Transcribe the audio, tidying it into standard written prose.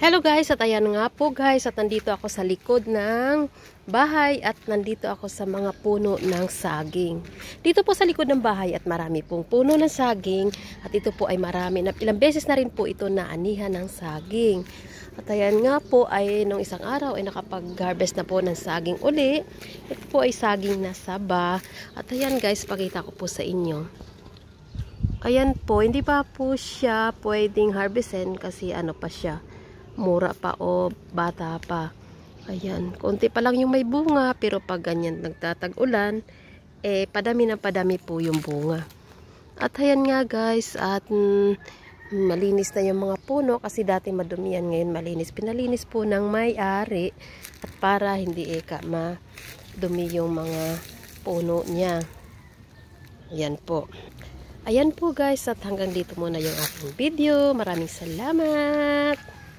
Hello guys, at ayan nga po guys, at nandito ako sa likod ng bahay at nandito ako sa mga puno ng saging. Dito po sa likod ng bahay at marami pong puno ng saging at ito po ay marami na ilang beses na rin po ito naanihan ng saging. At ayan nga po ay nung isang araw ay nakapag-harvest na po ng saging uli. Ito po ay saging na saba. At ayan guys, pakita ko po sa inyo. Ayan po, hindi pa po siya pwedeng harvestin kasi ano pa siya, mura pa o bata pa. Ayan, konti pa lang yung may bunga, pero pag ganyan nagtatag-ulan, padami na padami po yung bunga. At ayan nga guys, at malinis na yung mga puno kasi dati madumi yan, ngayon malinis. Pinalinis po ng may-ari at para hindi madumi yung mga puno niya. Ayan po. Ayan po guys, at hanggang dito muna yung aking video. Maraming salamat!